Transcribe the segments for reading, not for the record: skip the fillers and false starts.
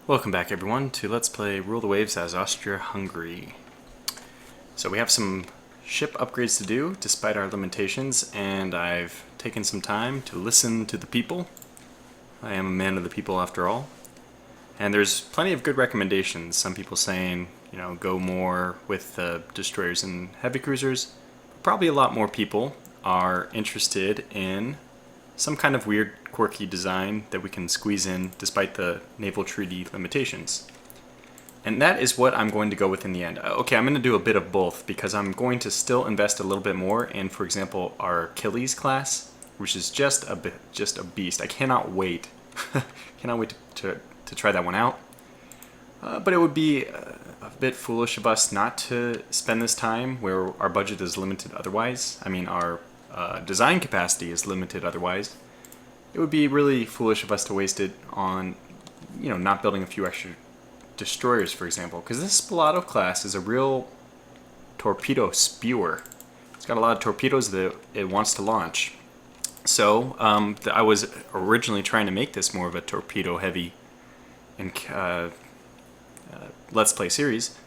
Welcome back everyone to Let's Play Rule the Waves as Austria-Hungary. So we have some ship upgrades to do despite our limitations, and I've taken some time to listen to the people. I am a man of the people after all. And there's plenty of good recommendations. Some people saying, go more with destroyers and heavy cruisers. Probably a lot more people are interested in some kind of weird, quirky design that we can squeeze in despite the naval treaty limitations. And that is what I'm going to go with in the end. Okay, I'm going to do a bit of both because I'm going to still invest a little bit more in, for example, our Achilles class, which is just a beast. I cannot wait. Cannot wait to try that one out. But it would be a bit foolish of us not to spend this time where our budget is limited otherwise. I mean, our design capacity is limited otherwise. It would be really foolish of us to waste it on, not building a few extra destroyers, for example, because this Spalato class is a real torpedo spewer. It's got a lot of torpedoes that it wants to launch. So I was originally trying to make this more of a torpedo heavy Let's Play series,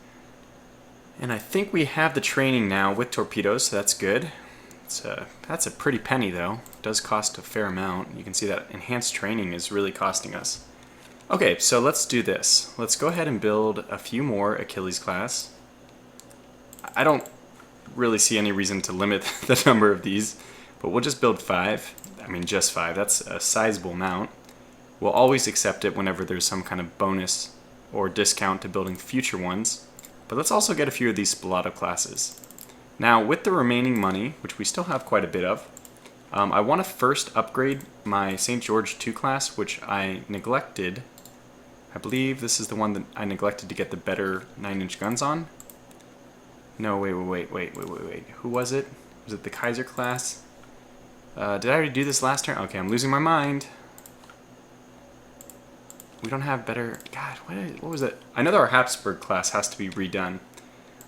and I think we have the training now with torpedoes, so that's good. That's a pretty penny though. It does cost a fair amount. You can see that enhanced training is really costing us. Okay, so let's do this. Let's go ahead and build a few more Achilles class. I don't really see any reason to limit the number of these, but we'll just build 5. I mean, just 5. That's a sizable amount. We'll always accept it whenever there's some kind of bonus or discount to building future ones. But let's also get a few of these Spalato classes. Now, with the remaining money, which we still have quite a bit of, I want to first upgrade my St. George 2 class, which I neglected. I believe this is the one that I neglected to get the better 9-inch guns on. No, wait. Who was it? Was it the Kaiser class? Did I already do this last turn? Okay, I'm losing my mind. We don't have better... God, what was it? I know that our Habsburg class has to be redone.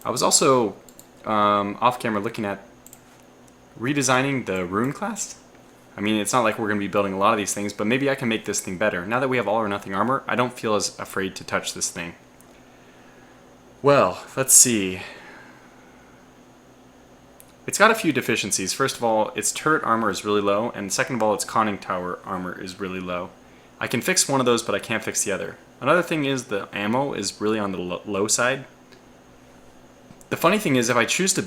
I was also off camera looking at redesigning the Rune class. I mean, it's not like we're going to be building a lot of these things, but maybe I can make this thing better. Now that we have all or nothing armor, I don't feel as afraid to touch this thing. Well, let's see. It's got a few deficiencies. First of all, its turret armor is really low, and second of all, its conning tower armor is really low. I can fix one of those, but I can't fix the other. Another thing is the ammo is really on the low side. The funny thing is, if I choose to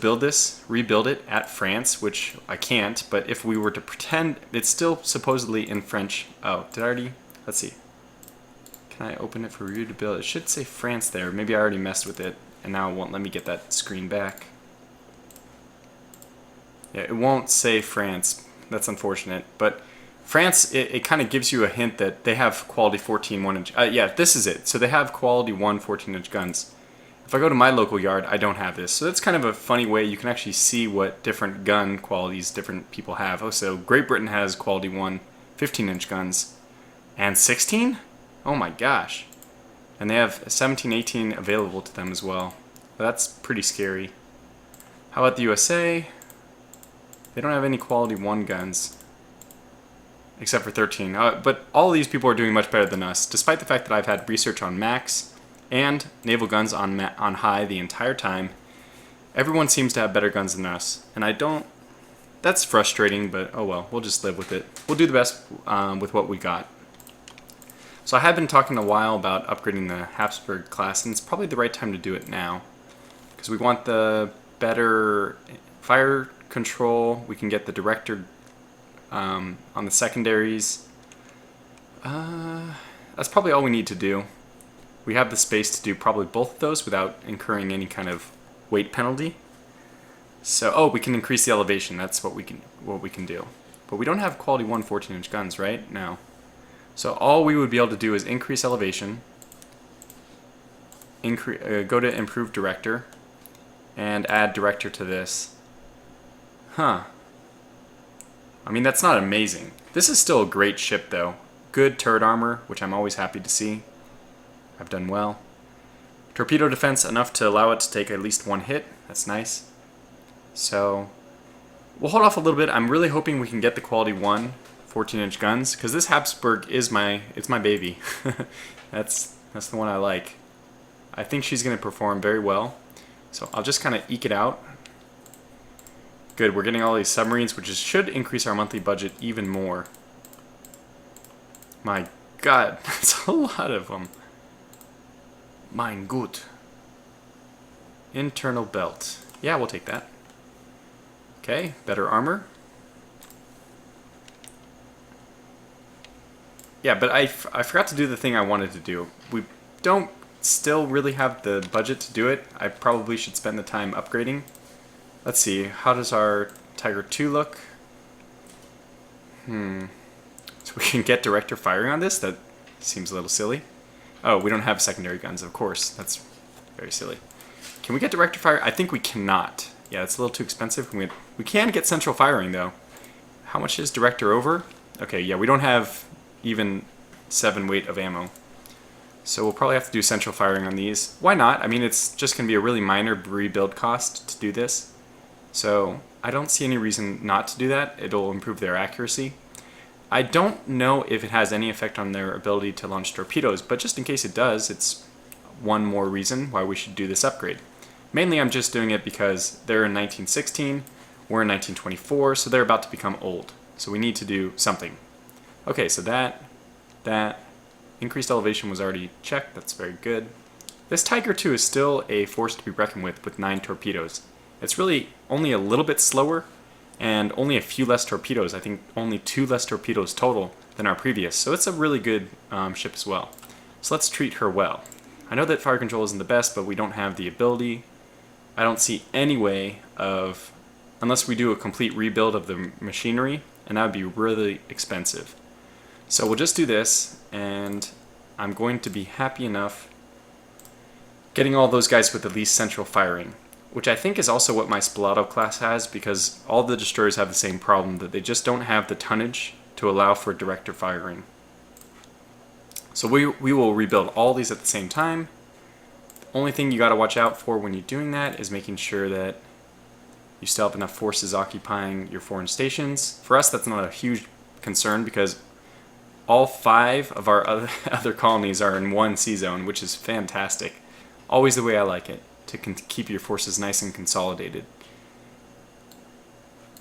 rebuild it at France, which I can't, but if we were to pretend, it's still supposedly in French. Oh, did I already? Let's see. Can I open it for you to build? It should say France there. Maybe I already messed with it, and now it won't let me get that screen back. Yeah, it won't say France. That's unfortunate, but France, it kind of gives you a hint that they have quality 14 1-inch. Yeah, this is it. So they have quality 14-inch guns. If I go to my local yard, I don't have this. So that's kind of a funny way you can actually see what different gun qualities different people have. Oh, so Great Britain has quality 15-inch guns. And 16? Oh my gosh. And they have 17, 18 available to them as well. That's pretty scary. How about the USA? They don't have any quality 1 guns. Except for 13. But all these people are doing much better than us, despite the fact that I've had research on max and naval guns on high the entire time. Everyone seems to have better guns than us, and I don't... That's frustrating, but oh well, we'll just live with it. We'll do the best with what we got. So I have been talking a while about upgrading the Habsburg class, and it's probably the right time to do it now, because we want the better fire control. We can get the director on the secondaries. That's probably all we need to do. We have the space to do probably both of those without incurring any kind of weight penalty. So, oh, we can increase the elevation. That's what we can do. But we don't have quality 14-inch guns, right? No. So all we would be able to do is increase elevation, go to improve director, and add director to this. Huh. I mean, that's not amazing. This is still a great ship, though. Good turret armor, which I'm always happy to see. I've done well. Torpedo defense enough to allow it to take at least 1 hit. That's nice. So we'll hold off a little bit. I'm really hoping we can get the quality 14-inch guns, because this Habsburg is my baby. That's That's the one I like. I think she's going to perform very well. So I'll just kind of eke it out. Good, we're getting all these submarines, which should increase our monthly budget even more. My God, that's a lot of them. Mein Gut. Internal belt. Yeah, we'll take that. Okay, better armor. Yeah, but I forgot to do the thing I wanted to do. We don't still really have the budget to do it. I probably should spend the time upgrading. Let's see, how does our Tiger 2 look? So we can get director firing on this? That seems a little silly. Oh, we don't have secondary guns, of course. That's very silly. Can we get director fire? I think we cannot. Yeah, it's a little too expensive. We can get central firing, though. How much is director over? Okay, yeah, we don't have even 7 weight of ammo. So we'll probably have to do central firing on these. Why not? I mean, it's just going to be a really minor rebuild cost to do this. So I don't see any reason not to do that. It'll improve their accuracy. I don't know if it has any effect on their ability to launch torpedoes, but just in case it does, it's one more reason why we should do this upgrade. Mainly I'm just doing it because they're in 1916, we're in 1924, so they're about to become old. So we need to do something. Okay, so that increased elevation was already checked, that's very good. This Tiger 2 is still a force to be reckoned with 9 torpedoes. It's really only a little bit slower and only a few less torpedoes. I think only 2 less torpedoes total than our previous, so it's a really good ship as well. So let's treat her well. I know that fire control isn't the best, but we don't have the ability. I don't see any way of, unless we do a complete rebuild of the machinery, and that would be really expensive. So we'll just do this, and I'm going to be happy enough getting all those guys with at least central firing, which I think is also what my Spalato class has, because all the destroyers have the same problem, that they just don't have the tonnage to allow for director firing. So we will rebuild all these at the same time. The only thing you got to watch out for when you're doing that is making sure that you still have enough forces occupying your foreign stations. For us, that's not a huge concern because all 5 of our other colonies are in one sea zone, which is fantastic. Always the way I like it, to keep your forces nice and consolidated.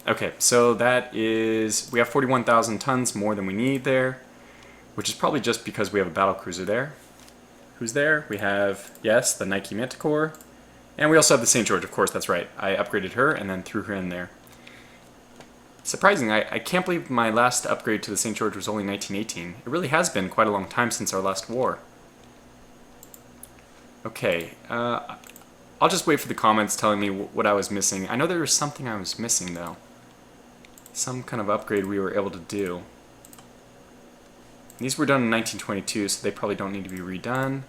Okay, so that is, we have 41,000 tons more than we need there, which is probably just because we have a battle cruiser there. Who's there? We have, yes, the Nike Manticore, and we also have the St. George, of course, that's right. I upgraded her and then threw her in there. Surprising, I can't believe my last upgrade to the St. George was only 1918. It really has been quite a long time since our last war. Okay, I'll just wait for the comments telling me what I was missing. I know there was something I was missing, though. Some kind of upgrade we were able to do. These were done in 1922, so they probably don't need to be redone.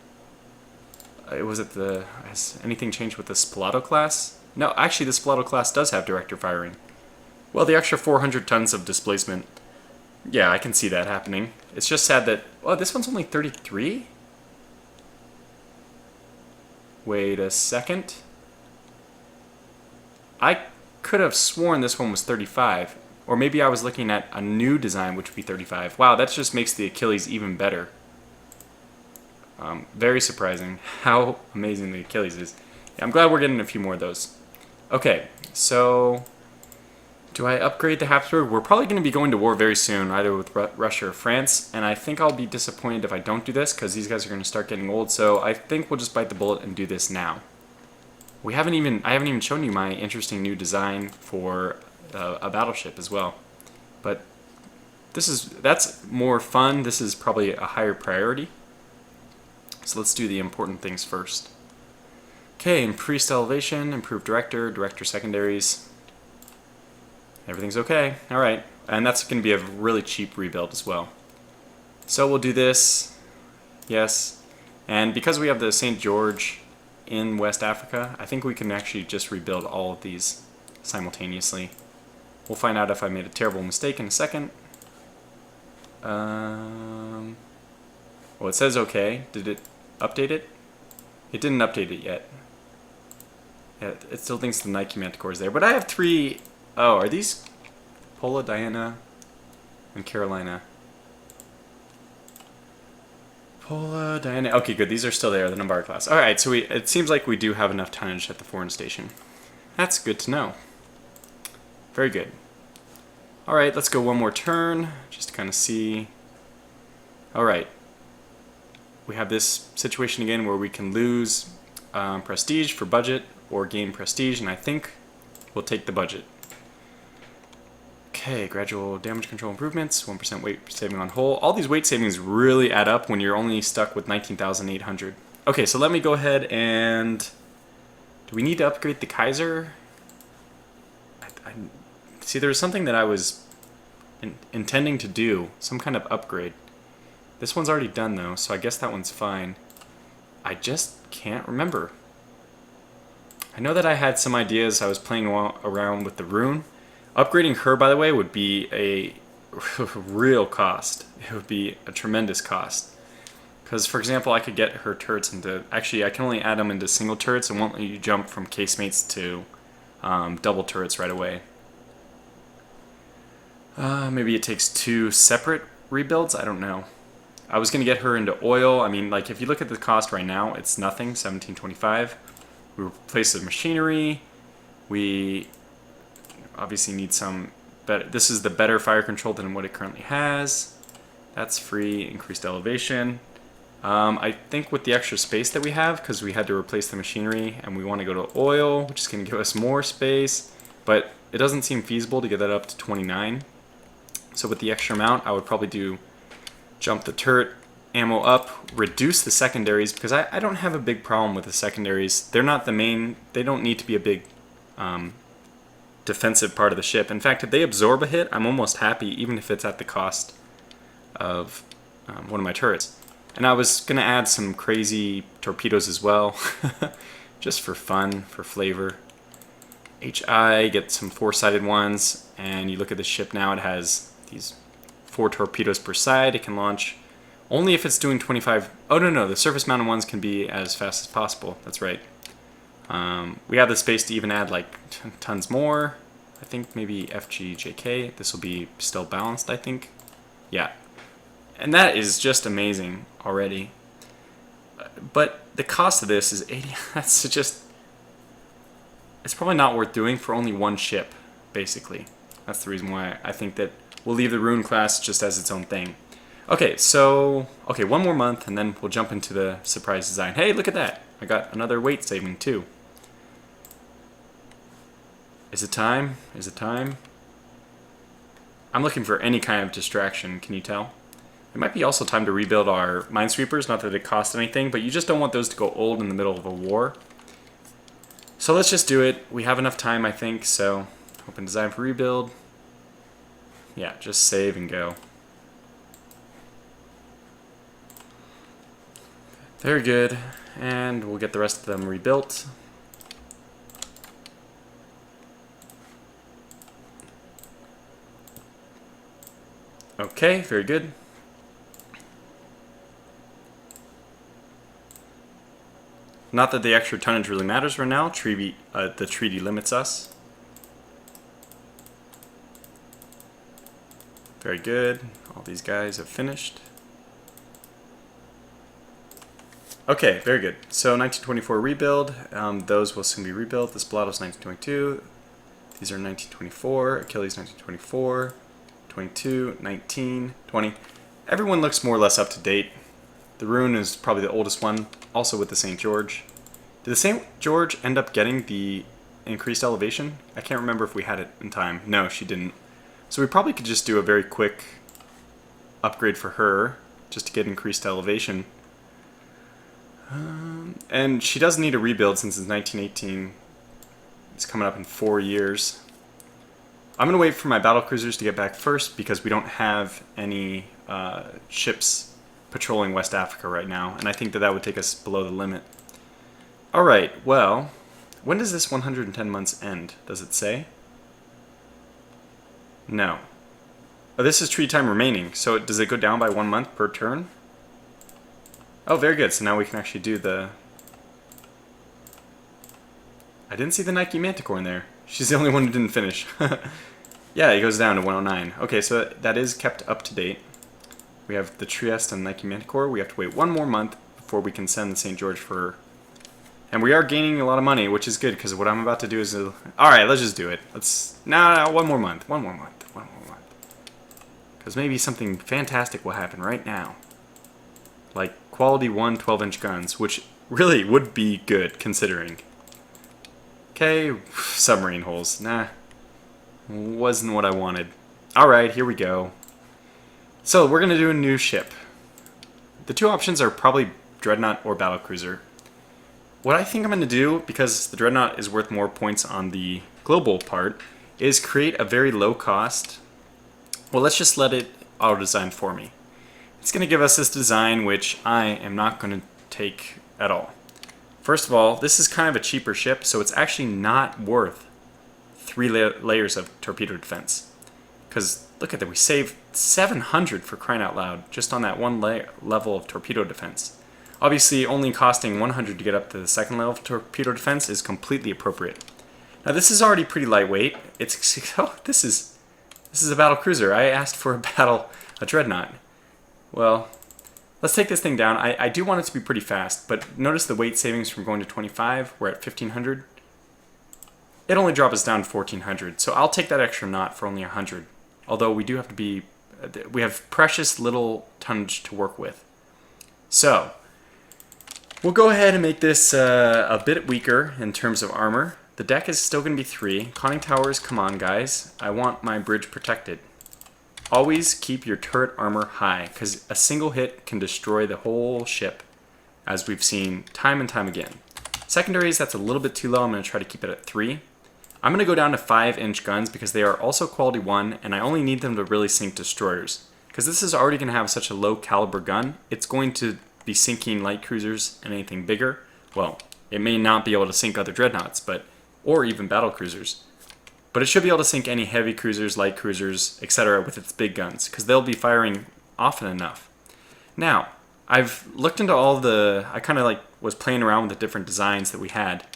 Has anything changed with the Spalato class? No, actually the Spalato class does have director firing. Well, the extra 400 tons of displacement, yeah, I can see that happening. It's just sad that, oh, this one's only 33? Wait a second. I could have sworn this one was 35. Or maybe I was looking at a new design, which would be 35. Wow, that just makes the Achilles even better. Very surprising how amazing the Achilles is. Yeah, I'm glad we're getting a few more of those. Okay, so do I upgrade the Habsburg? We're probably going to be going to war very soon, either with Russia or France, and I think I'll be disappointed if I don't do this, because these guys are going to start getting old, so I think we'll just bite the bullet and do this now. I haven't even shown you my interesting new design for a battleship as well, but that's more fun. This is probably a higher priority. So let's do the important things first. Okay, increased elevation, improved director secondaries. Everything's okay. All right, and that's going to be a really cheap rebuild as well. So we'll do this. Yes, and because we have the St. George in West Africa, I think we can actually just rebuild all of these simultaneously. We'll find out if I made a terrible mistake in a second. Well, it says okay. Did it update it? It didn't update it yet. Yeah, it still thinks the Nike Manticore is there. But I have 3... Oh, are these Pola, Diana, and Carolina? Pola, Diana. Okay, good. These are still there, the Numbar class. Alright, so it seems like we do have enough tonnage at the foreign station. That's good to know. Very good. Alright, let's go one more turn, just to kind of see. Alright. We have this situation again where we can lose prestige for budget or gain prestige, and I think we'll take the budget. Okay, gradual damage control improvements, 1% weight saving on hull. All these weight savings really add up when you're only stuck with 19,800. Okay, so let me go ahead and... Do we need to upgrade the Kaiser? See, there was something that I was intending to do, some kind of upgrade. This one's already done though, so I guess that one's fine. I just can't remember. I know that I had some ideas. I was playing around with the rune. Upgrading her, by the way, would be a real cost. It would be a tremendous cost. Because, for example, I could get her turrets into... Actually, I can only add them into single turrets and won't let you jump from casemates to double turrets right away. Maybe it takes 2 separate rebuilds? I don't know. I was going to get her into oil. I mean, like, if you look at the cost right now, it's nothing, 1725. We replace the machinery. We obviously need some better. This is the better fire control than what it currently has. That's free, increased elevation. I think with the extra space that we have, because we had to replace the machinery and we want to go to oil, which is going to give us more space, but it doesn't seem feasible to get that up to 29. So with the extra amount, I would probably do jump the turret ammo up, reduce the secondaries, because I don't have a big problem with the secondaries. They're not the main, they don't need to be a big defensive part of the ship. In fact, if they absorb a hit, I'm almost happy, even if it's at the cost of one of my turrets. And I was going to add some crazy torpedoes as well, just for fun, for flavor. HI, get some 4-sided ones, and you look at the ship now, it has these 4 torpedoes per side. It can launch only if it's doing 25... Oh, no, the surface mounted ones can be as fast as possible. That's right. We have the space to even add like tons more. I think maybe FGJK. This will be still balanced, I think. Yeah. And that is just amazing already. But the cost of this is 80. That's just... It's probably not worth doing for only one ship, basically. That's the reason why I think that we'll leave the Rune class just as its own thing. Okay, so... Okay, one more month, and then we'll jump into the surprise design. Hey, look at that! I got another weight saving, too. Is it time? Is it time? I'm looking for any kind of distraction, can you tell? It might be also time to rebuild our minesweepers, not that it costs anything, but you just don't want those to go old in the middle of a war. So let's just do it. We have enough time, I think, so open design for rebuild. Yeah, just save and go. Very good, and we'll get the rest of them rebuilt. Okay, very good. Not that the extra tonnage really matters right now. The treaty limits us. Very good. All these guys have finished. Okay, very good. So 1924 rebuild. Those will soon be rebuilt. The Spilato's 1922. These are 1924. Achilles 1924. 22, 19, 20. Everyone looks more or less up to date. The Rune is probably the oldest one, also with the St. George. Did the St. George end up getting the increased elevation? I can't remember if we had it in time. No, she didn't. So we probably could just do a very quick upgrade for her, just to get increased elevation. And she does need a rebuild since it's 1918. It's coming up in 4 years. I'm going to wait for my battlecruisers to get back first because we don't have any ships patrolling West Africa right now, and I think that that would take us below the limit. Alright, well, when does this 110 months end? Does it say? No. Oh, this is tree time remaining, so does it go down by 1 month per turn? Oh, very good, so now we can actually do the... I didn't see the Nike Manticore in there. She's the only one who didn't finish. Yeah, it goes down to 109. Okay, so that is kept up to date. We have the Trieste and Nike Manticore. We have to wait 1 more month before we can send the St. George for... And we are gaining a lot of money, which is good, because what I'm about to do is... Alright, let's just do it. No, 1 more month. 1 more month. 1 more month. Because maybe something fantastic will happen right now. Like quality 1 12-inch guns, which really would be good, considering. Okay, submarine holes. Nah. Wasn't what I wanted. Alright, here we go. So, we're going to do a new ship. The 2 options are probably Dreadnought or Battlecruiser. What I think I'm going to do, because the Dreadnought is worth more points on the global part, is create a very low cost... Well, let's just let it auto-design for me. It's going to give us this design, which I am not going to take at all. First of all, this is kind of a cheaper ship, so it's actually not worth 3 layers of torpedo defense. Because, look at that, we saved 700 for crying out loud, just on that 1 level of torpedo defense. Obviously, only costing 100 to get up to the 2nd level of torpedo defense is completely appropriate. Now, this is already pretty lightweight. Oh, this is a battle cruiser. I asked for a Dreadnought. Well, let's take this thing down. I do want it to be pretty fast, but notice the weight savings from going to 25. We're at 1,500. It only drops us down to 1,400, so I'll take that extra knot for only 100. Although we do have to be... We have precious little tonnage to work with. So, we'll go ahead and make this a bit weaker in terms of armor. The deck is still going to be 3. Conning towers, come on guys. I want my bridge protected. Always keep your turret armor high, because a single hit can destroy the whole ship, as we've seen time and time again. Secondaries, that's a little bit too low. I'm going to try to keep it at 3. I'm going to go down to 5-inch guns, because they are also quality 1, and I only need them to really sink destroyers. Because this is already going to have such a low caliber gun, it's going to be sinking light cruisers and anything bigger. Well, it may not be able to sink other dreadnoughts, or even battle cruisers. But it should be able to sink any heavy cruisers, light cruisers, etc. with its big guns, because they'll be firing often enough. Now, I've looked into all the... I kind of was playing around with the different designs that we had.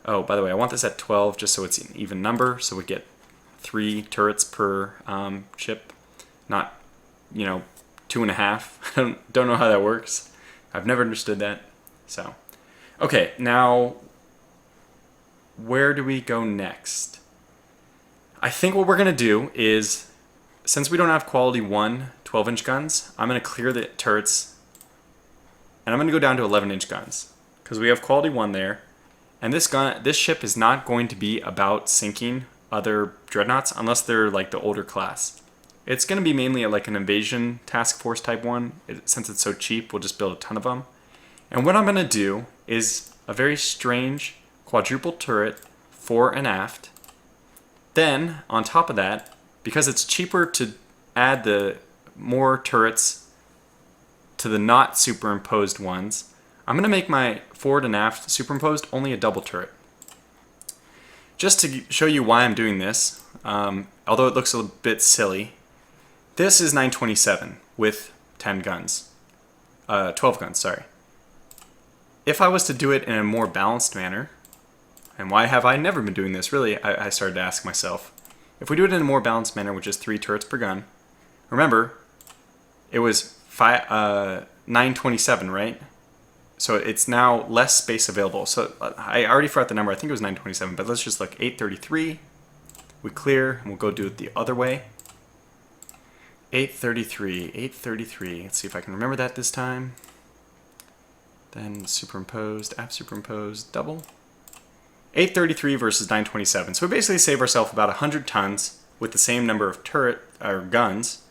Oh, by the way, I want this at 12 just so it's an even number, so we get 3 turrets per ship, not, 2.5. I don't know how that works. I've never understood that. So, okay, now, where do we go next? I think what we're going to do is, since we don't have quality 1 12-inch guns, I'm going to clear the turrets, and I'm going to go down to 11-inch guns, because we have quality 1 there, and this ship is not going to be about sinking other dreadnoughts unless they're like the older class. It's going to be mainly like an invasion task force type one. Since it's so cheap, we'll just build a ton of them. And what I'm going to do is a very strange quadruple turret fore and aft. Then, on top of that, because it's cheaper to add the more turrets to the not superimposed ones, I'm going to make my forward and aft superimposed only a double turret. Just to show you why I'm doing this, although it looks a bit silly, this is 927 with 10 guns. 12 guns, sorry. If I was to do it in a more balanced manner, and why have I never been doing this? Really, I started to ask myself. If we do it in a more balanced manner with just 3 turrets per gun, remember, it was 927, right? So it's now less space available. So I already forgot the number. I think it was 927, but let's just look. 833. We clear, and we'll go do it the other way. 833, 833. Let's see if I can remember that this time. Then superimposed, aft superimposed, double. 833 versus 927. So we basically save ourselves about 100 tons with the same number of guns,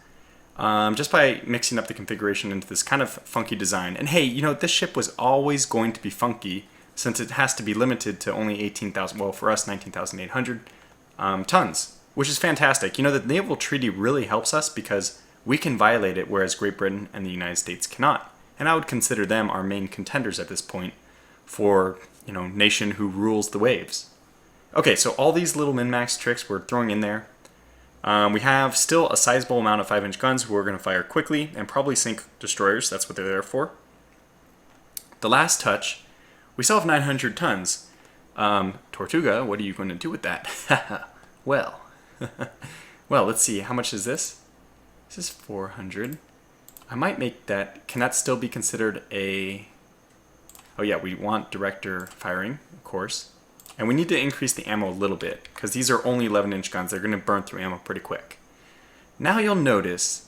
just by mixing up the configuration into this kind of funky design. And hey, this ship was always going to be funky since it has to be limited to only 18,000, well for us 19,800 tons, which is fantastic. The naval treaty really helps us because we can violate it, whereas Great Britain and the United States cannot. And I would consider them our main contenders at this point for, nation who rules the waves. Okay, so all these little min-max tricks we're throwing in there. We have still a sizable amount of 5-inch guns who are going to fire quickly and probably sink destroyers. That's what they're there for. The last touch, we still have 900 tons. Tortuga, what are you going to do with that? Well, well, let's see. How much is this? This is 400. I might make that, can that still be considered a, oh yeah, we want director firing, of course. And we need to increase the ammo a little bit, because these are only 11-inch guns. They're going to burn through ammo pretty quick. Now you'll notice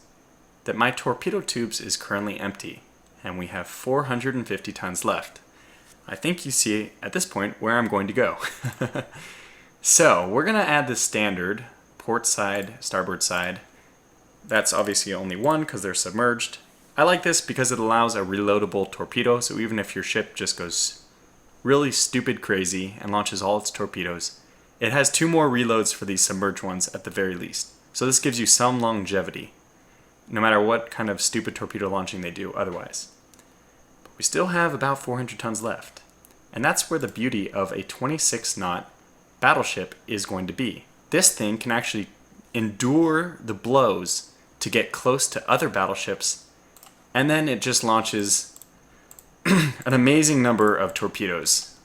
that my torpedo tubes is currently empty, and we have 450 tons left. I think you see at this point where I'm going to go. So we're going to add the standard port side, starboard side. That's obviously only one because they're submerged. I like this because it allows a reloadable torpedo, so even if your ship just goes really stupid crazy and launches all its torpedoes, it has 2 more reloads for these submerged ones at the very least. So this gives you some longevity, no matter what kind of stupid torpedo launching they do otherwise. But we still have about 400 tons left, and that's where the beauty of a 26-knot battleship is going to be. This thing can actually endure the blows to get close to other battleships, and then it just launches an amazing number of torpedoes.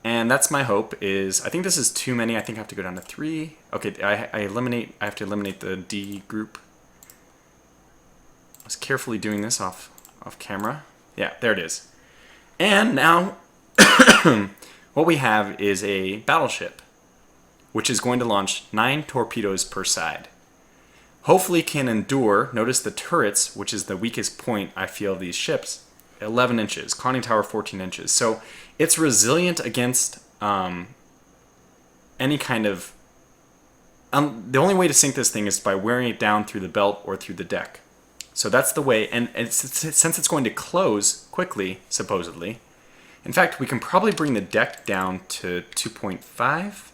And that's my hope. Is I think this is too many. I think I have to go down to 3. Okay, I have to eliminate the D group. I was carefully doing this off camera. Yeah, there it is. And now what we have is a battleship, which is going to launch 9 torpedoes per side. Hopefully can endure, notice the turrets, which is the weakest point I feel of these ships, 11 inches, conning tower 14 inches. So it's resilient against any kind of... the only way to sink this thing is by wearing it down through the belt or through the deck. So that's the way, and since it's going to close quickly, supposedly, in fact, we can probably bring the deck down to 2.5.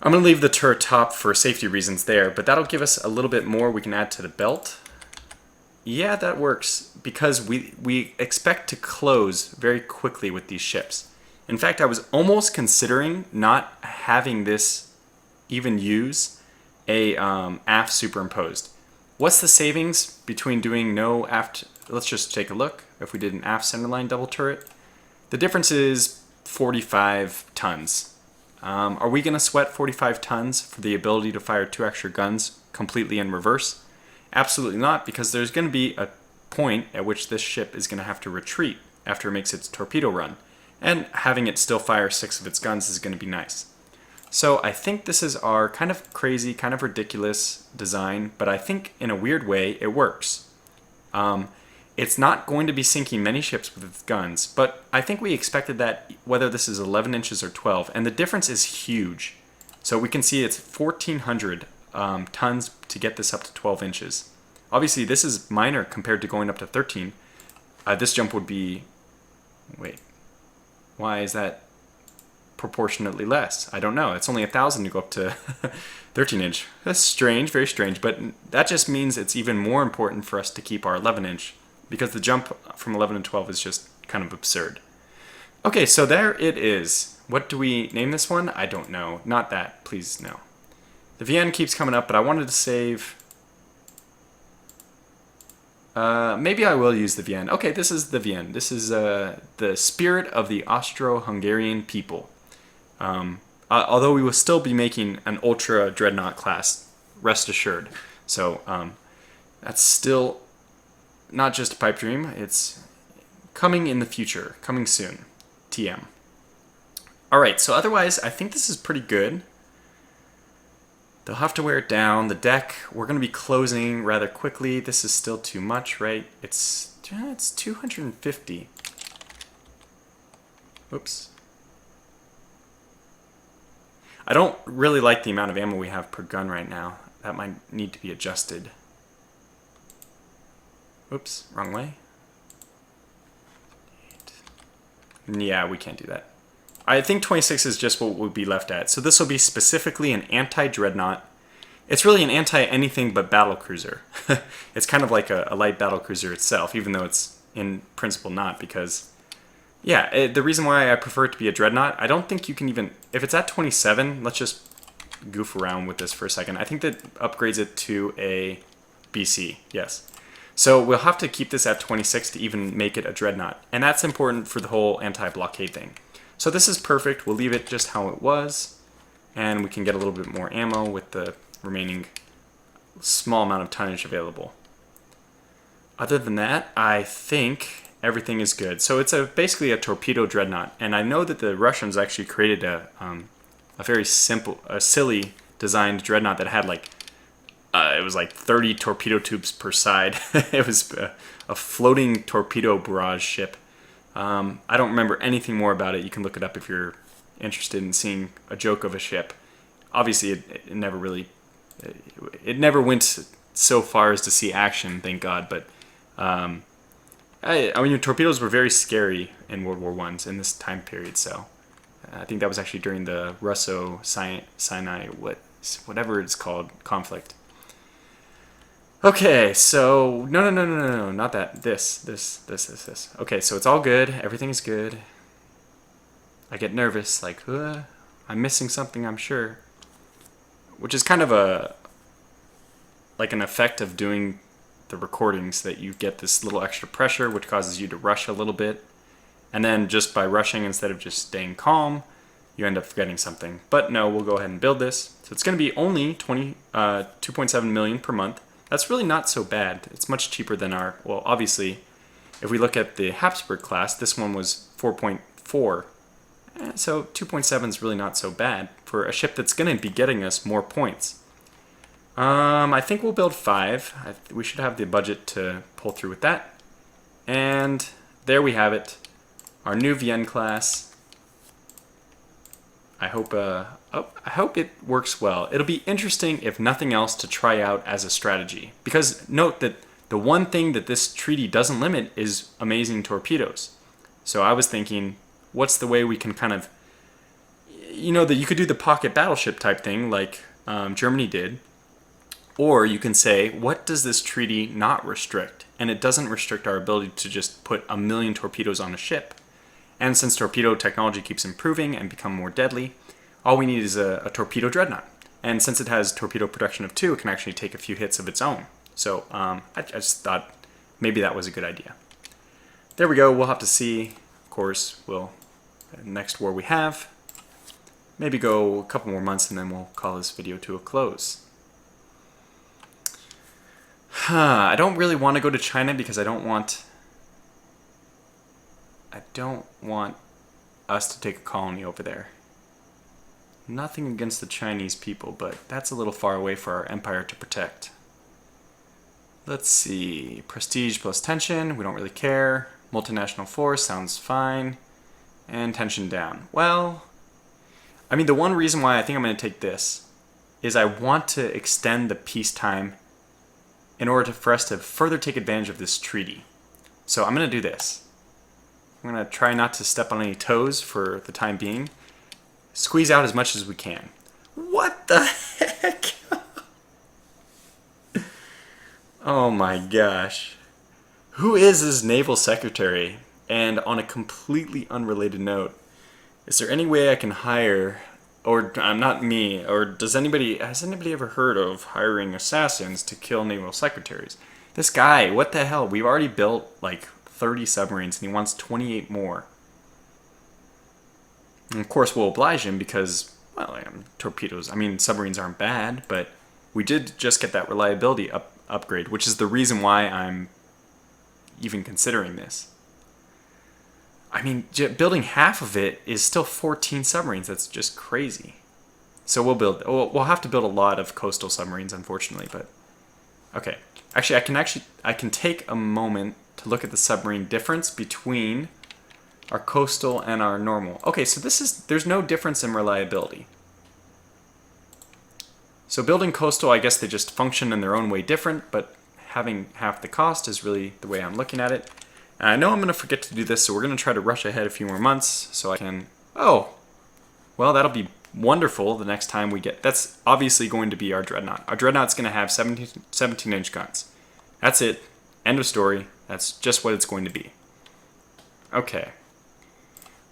I'm going to leave the turret top for safety reasons there, but that'll give us a little bit more we can add to the belt. Yeah, that works, because we expect to close very quickly with these ships. In fact, I was almost considering not having this even use a aft superimposed. What's the savings between doing no aft? Let's just take a look. If we did an aft centerline double turret, the difference is 45 tons. Are we going to sweat 45 tons for the ability to fire 2 extra guns completely in reverse? Absolutely not, because there's going to be a point at which this ship is going to have to retreat after it makes its torpedo run, and having it still fire 6 of its guns is going to be nice. So I think this is our kind of crazy, kind of ridiculous design, but I think in a weird way it works. It's not going to be sinking many ships with its guns, but I think we expected that whether this is 11 inches or 12, and the difference is huge. So we can see it's 1,400 tons to get this up to 12 inches. Obviously this is minor compared to going up to 13. This jump would be... Wait, why is that proportionately less? I don't know. It's only 1,000 to go up to 13 inch. That's strange, very strange, but that just means it's even more important for us to keep our 11 inch, because the jump from 11 to 12 is just kind of absurd. Okay, so there it is. What do we name this one? I don't know. Not that, please, no. The VN keeps coming up, but I wanted to save... maybe I will use the VN. Okay, this is the VN. This is the spirit of the Austro-Hungarian people. Although we will still be making an Ultra Dreadnought class, rest assured. So that's still not just a pipe dream. It's coming in the future, coming soon. TM. Alright, so otherwise I think this is pretty good. They'll have to wear it down. The deck, we're going to be closing rather quickly. This is still too much, right? It's 250. Oops. I don't really like the amount of ammo we have per gun right now. That might need to be adjusted. Oops, wrong way. Yeah, we can't do that. I think 26 is just what we'll be left at. So this will be specifically an anti-Dreadnought. It's really an anti-anything but battlecruiser. It's kind of like a light battlecruiser itself, even though it's in principle not, because... Yeah, the reason why I prefer it to be a Dreadnought, I don't think you can even... If it's at 27, let's just goof around with this for a second. I think that upgrades it to a BC, yes. So we'll have to keep this at 26 to even make it a Dreadnought. And that's important for the whole anti-blockade thing. So this is perfect. We'll leave it just how it was. And we can get a little bit more ammo with the remaining small amount of tonnage available. Other than that, I think everything is good. So it's basically a torpedo dreadnought, and I know that the Russians actually created a very silly designed dreadnought that had like it was like 30 torpedo tubes per side. It was a floating torpedo barrage ship. I don't remember anything more about it. You can look it up if you're interested in seeing a joke of a ship. Obviously, it never really, it never went so far as to see action, thank God. But I mean, torpedoes were very scary in World War I in this time period. So I think that was actually during the Russo-Sinai, whatever it's called, conflict. Okay, so no, not that. This. Okay, so it's all good. Everything is good. I get nervous, like, I'm missing something, I'm sure. Which is kind of like an effect of doing the recordings, that you get this little extra pressure, which causes you to rush a little bit. And then just by rushing, instead of just staying calm, you end up forgetting something. But no, we'll go ahead and build this. So it's going to be only 2.7 million per month. That's really not so bad. It's much cheaper than our, well, obviously, if we look at the Habsburg class, this one was 4.4. So 2.7 is really not so bad for a ship that's going to be getting us more points. I think we'll build 5. We should have the budget to pull through with that. And there we have it. Our new Vienne class. I hope it works well. It'll be interesting, if nothing else, to try out as a strategy. Because note that the one thing that this treaty doesn't limit is amazing torpedoes. So I was thinking, what's the way we can kind of, that you could do the pocket battleship type thing like Germany did. Or you can say, what does this treaty not restrict? And it doesn't restrict our ability to just put 1 million torpedoes on a ship. And since torpedo technology keeps improving and become more deadly, all we need is a torpedo dreadnought. And since it has torpedo production of 2, it can actually take a few hits of its own. So I just thought maybe that was a good idea. There we go. We'll have to see. Of course, next war we have. Maybe go a couple more months and then we'll call this video to a close. I don't really want to go to China because I don't want us to take a colony over there. Nothing against the Chinese people, but that's a little far away for our empire to protect. Let's see. Prestige plus tension, we don't really care. Multinational force sounds fine. And tension down. Well, I mean, the one reason why I think I'm going to take this is I want to extend the peacetime in order for us to further take advantage of this treaty. So I'm going to do this. I'm going to try not to step on any toes for the time being. Squeeze out as much as we can. What the heck? Oh my gosh. Who is this naval secretary? And on a completely unrelated note, is there any way I can hire, or not me, or has anybody ever heard of hiring assassins to kill naval secretaries? This guy, what the hell? We've already built like 30 submarines and he wants 28 more. And of course we'll oblige him because, well, submarines aren't bad, but we did just get that reliability upgrade, which is the reason why I'm even considering this. I mean, building half of it is still 14 submarines. That's just crazy. So we'll have to build a lot of coastal submarines, unfortunately, but okay. Actually, I can take a moment to look at the submarine difference between our coastal and our normal. Okay, so there's no difference in reliability. So building coastal, I guess they just function in their own way different, but having half the cost is really the way I'm looking at it. And I know I'm going to forget to do this, so we're going to try to rush ahead a few more months so I can... Oh! Well, that'll be wonderful the next time we get... That's obviously going to be our Dreadnought. Our Dreadnought's going to have 17-inch guns. That's it. End of story. That's just what it's going to be. Okay.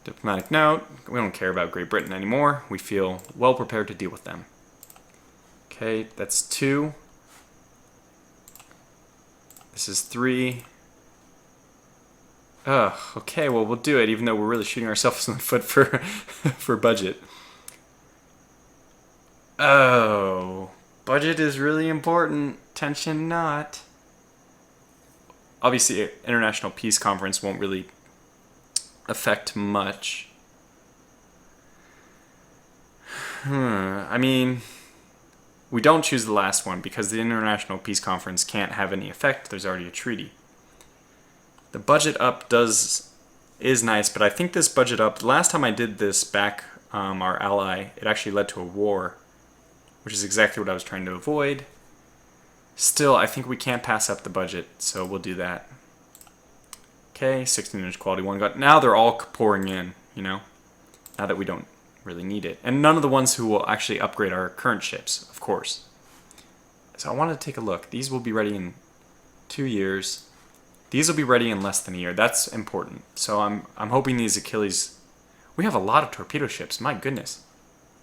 Diplomatic note. We don't care about Great Britain anymore. We feel well prepared to deal with them. Okay, that's 2. This is 3. Ugh, okay, well, we'll do it, even though we're really shooting ourselves in the foot for budget. Oh, Budget is really important. Tension not. Obviously, International Peace Conference won't really affect much. I mean, we don't choose the last one because the International Peace Conference can't have any effect. There's already a treaty. The budget up is nice, but I think this budget up, the last time I did this back our ally, it actually led to a war, which is exactly what I was trying to avoid. Still, I think we can't pass up the budget, so we'll do that. Okay, 16-inch quality one gun. Now they're all pouring in, you know, now that we don't really need it. And none of the ones who will actually upgrade our current ships, of course. So I wanted to take a look. These will be ready in 2 years. These will be ready in less than a year. That's important. So I'm hoping these Achilles... We have a lot of torpedo ships, my goodness.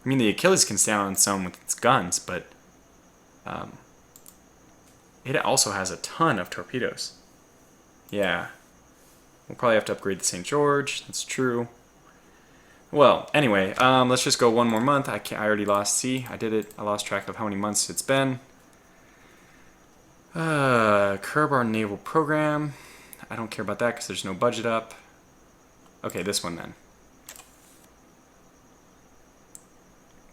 I mean, the Achilles can stand on its own with its guns, but it also has a ton of torpedoes. Yeah. We'll probably have to upgrade the St. George. That's true. Well, anyway, let's just go one more month. I already lost. See, I did it. I lost track of how many months it's been. Curb our naval program. I don't care about that because there's no budget up. Okay, this one then.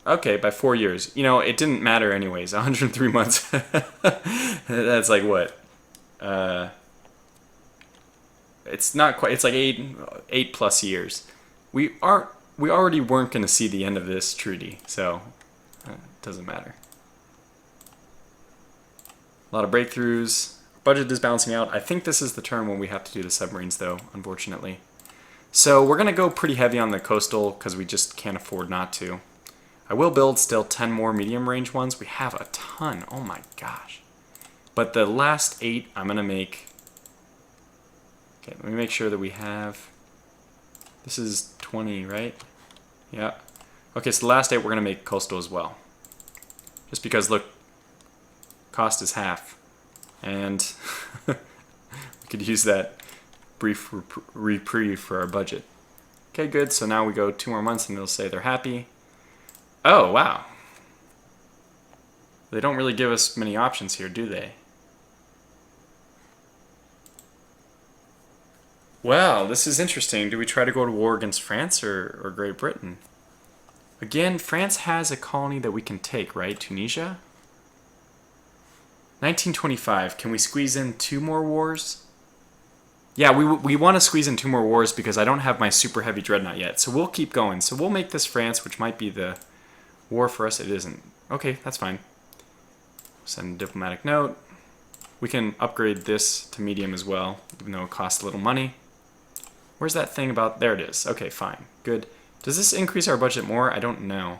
Okay, by 4 years. You know, it didn't matter anyways. 103 months. That's like what? It's not quite. It's like eight plus years. We already weren't going to see the end of this treaty, so it doesn't matter. A lot of breakthroughs. Budget is balancing out. I think this is the turn when we have to do the submarines, though, unfortunately. So we're going to go pretty heavy on the coastal because we just can't afford not to. I will build still 10 more medium range ones. We have a ton. Oh my gosh. But the last 8 I'm going to make... Okay, let me make sure that we have... This is 20, right? Yeah. Okay, so the last 8 we're going to make coastal as well. Just because, look, cost is half. And we could use that brief reprieve for our budget. Okay, good. So now we go 2 more months and they'll say they're happy. Oh, wow. They don't really give us many options here, do they? Well, this is interesting. Do we try to go to war against France or Great Britain? Again, France has a colony that we can take, right? Tunisia? 1925. Can we squeeze in 2 more wars? Yeah, we want to squeeze in 2 more wars because I don't have my super heavy Dreadnought yet. So we'll keep going. So we'll make this France, which might be the war for us. It isn't. Okay, that's fine. Send a diplomatic note. We can upgrade this to medium as well, even though it costs a little money. Where's that thing about? There it is. Okay, fine. Good. Does this increase our budget more? I don't know.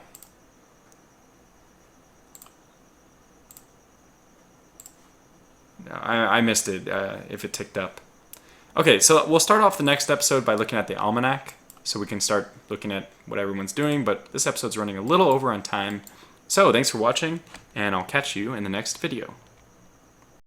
No, I missed it if it ticked up. Okay, so we'll start off the next episode by looking at the almanac, so we can start looking at what everyone's doing, but this episode's running a little over on time. So thanks for watching, and I'll catch you in the next video.